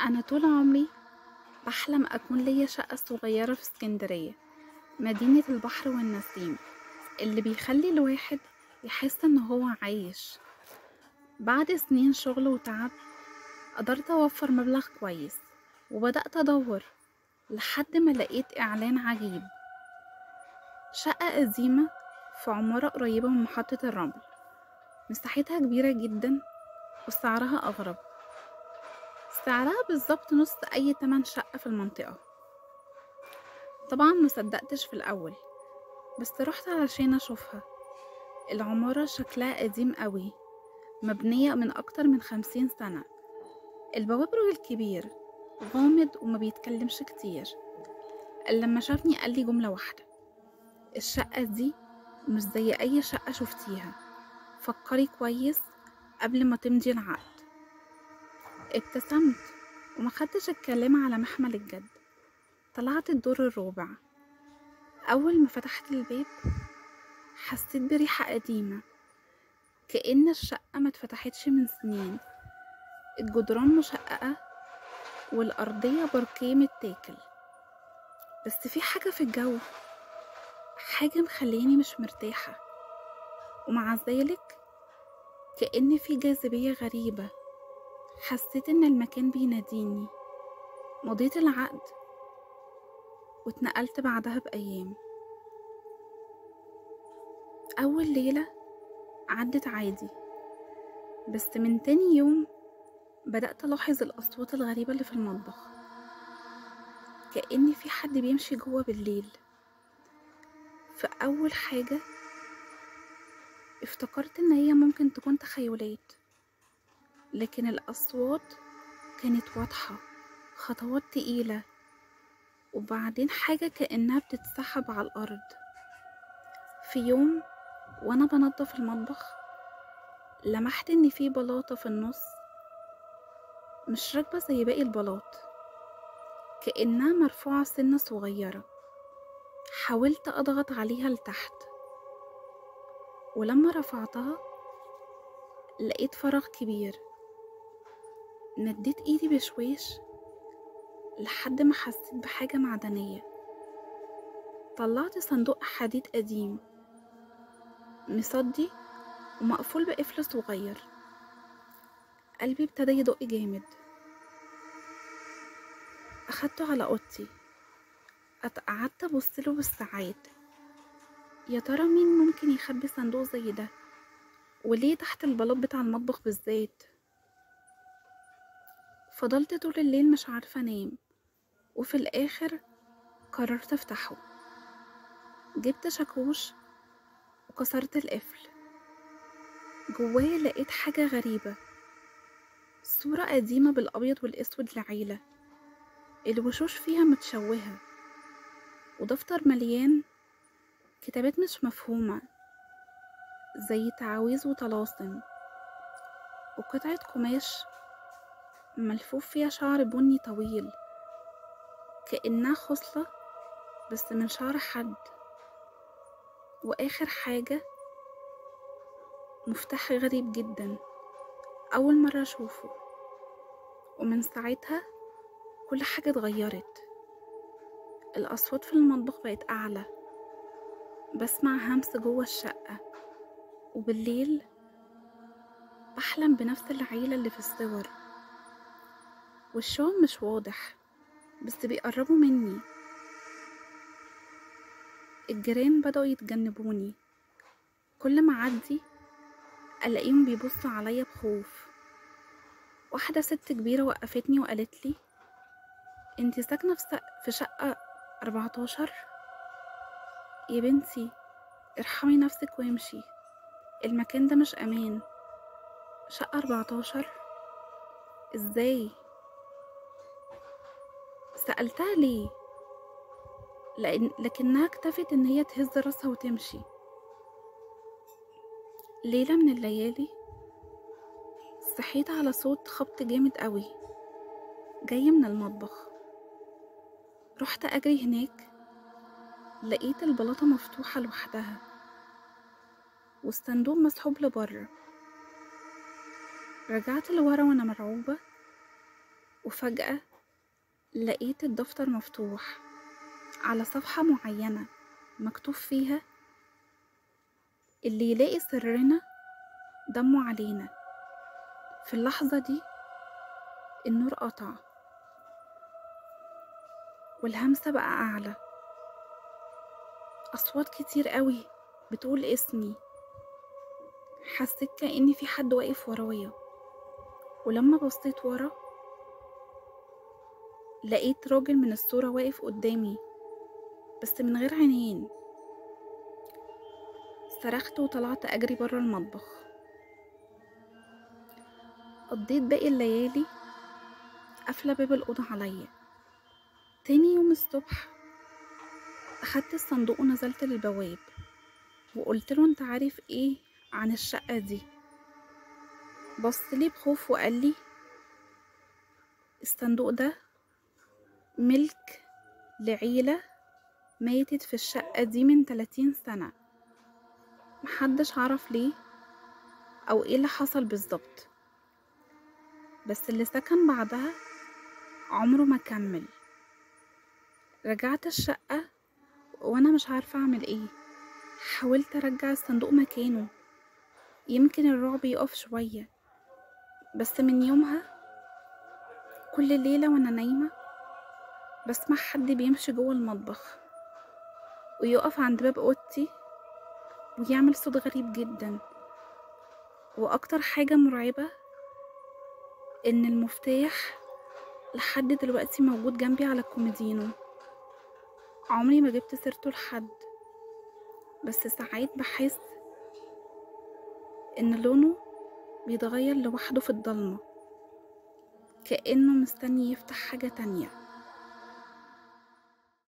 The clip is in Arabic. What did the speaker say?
أنا طول عمري بحلم أكون ليا شقة صغيرة في اسكندرية، مدينة البحر والنسيم اللي بيخلي الواحد يحس إن هو عايش. بعد سنين شغل وتعب قدرت أوفر مبلغ كويس، وبدأت أدور لحد ما لقيت إعلان عجيب: شقة قديمة في عمارة قريبة من محطة الرمل، مساحتها كبيرة جدا وسعرها أغرب، سعرها بالظبط نص أي تمن شقة في المنطقة. طبعا مصدقتش في الأول، بس رحت علشان أشوفها. العمارة شكلها قديم قوي، مبنية من أكتر من 50 سنة. البواب راجل كبير غامض وما بيتكلمش كتير. لما شافني قال لي جملة واحدة: الشقة دي مش زي أي شقة شفتيها، فكري كويس قبل ما تمضي العقد. ابتسمت وما خدتش الكلام على محمل الجد. طلعت الدور الرابع. أول ما فتحت الباب حسيت بريحة قديمة، كأن الشقة ما اتفتحتش من سنين. الجدران مشققة والأرضية باركيه متاكل. بس في حاجة في الجو، حاجة مخليني مش مرتاحة، ومع ذلك كأن في جاذبية غريبة. حسيت إن المكان بيناديني. مضيت العقد واتنقلت بعدها بأيام. أول ليلة عدت عادي، بس من تاني يوم بدأت ألاحظ الأصوات الغريبة اللي في المطبخ، كأن في حد بيمشي جوه بالليل. فأول حاجة افتكرت إن هي ممكن تكون تخيلات، لكن الأصوات كانت واضحة، خطوات تقيلة، وبعدين حاجة كأنها بتتسحب على الأرض. في يوم وأنا بنضف المطبخ لمحت إن في بلاطة في النص مش راكبة زي باقي البلاط، كأنها مرفوعة سنة صغيرة. حاولت أضغط عليها لتحت، ولما رفعتها لقيت فراغ كبير. مديت ايدي بشويش لحد ما حسيت بحاجة معدنية. طلعت صندوق حديد قديم مصدي ومقفول بقفل صغير. قلبي ابتدى يدق جامد. أخدته على أوضتي، قعدت أبصله بالساعات. يا ترى مين ممكن يخبي صندوق زي ده؟ وليه تحت البلاط بتاع المطبخ بالذات؟ فضلت طول الليل مش عارفة أنام، وفي الآخر قررت أفتحه. جبت شاكوش وكسرت القفل. جواه لقيت حاجة غريبة: صورة قديمة بالأبيض والأسود لعيلة، الوشوش فيها متشوهة، ودفتر مليان كتابات مش مفهومة زي تعاويذ وطلاسم، وقطعة قماش ملفوف فيها شعر بني طويل، كأنها خصلة بس من شعر حد. وآخر حاجة مفتاح غريب جدا، أول مرة أشوفه. ومن ساعتها كل حاجة اتغيرت. الأصوات في المطبخ بقت أعلى، بسمع همس جوه الشقة، وبالليل بحلم بنفس العيلة اللي في الصور. وشهم مش واضح بس بيقربوا مني. الجيران بدأوا يتجنبوني، كل ما أعدي ألاقيهم بيبصوا عليا بخوف. واحدة ست كبيرة وقفتني وقالت لي: انتي ساكنة في شقة 14؟ يا بنتي ارحمي نفسك وامشي، المكان ده مش أمان. شقة 14؟ ازاي؟ سألتها ليه، لكنها اكتفت ان هي تهز راسها وتمشي. ليلة من الليالي صحيت على صوت خبط جامد قوي جاي من المطبخ. رحت اجري هناك، لقيت البلاطة مفتوحة لوحدها والصندوق مسحوب لبره. رجعت لورا وانا مرعوبة، وفجأة لقيت الدفتر مفتوح على صفحة معينة مكتوب فيها: اللي يلاقي سرنا دمه علينا. في اللحظة دي النور قطع والهمسة بقى أعلى، أصوات كتير قوي بتقول اسمي. حسيت كأن في حد واقف ورايا، ولما بصيت ورا لقيت راجل من الصورة واقف قدامي بس من غير عينين. صرخت وطلعت أجري برا المطبخ. قضيت باقي الليالي قافلة باب الأوضة عليا. تاني يوم الصبح أخدت الصندوق ونزلت للبواب وقلتله: انت عارف ايه عن الشقة دي؟ بصلي بخوف وقالي: الصندوق ده ملك لعيلة ماتت في الشقة دي من 30 سنة، محدش عرف ليه أو ايه اللي حصل بالظبط، بس اللي سكن بعدها عمره ما كمل. رجعت الشقة وانا مش عارفة اعمل ايه. حاولت ارجع الصندوق مكانه يمكن الرعب يقف شوية، بس من يومها كل ليلة وانا نايمة بسمع حد بيمشي جوه المطبخ ويقف عند باب اوضتي ويعمل صوت غريب جدا. واكتر حاجة مرعبة ان المفتاح لحد دلوقتي موجود جنبي على الكوميدينو. عمري ما جبت سيرته لحد، بس ساعات بحس ان لونه بيتغير لوحده في الضلمة، كأنه مستني يفتح حاجة تانية.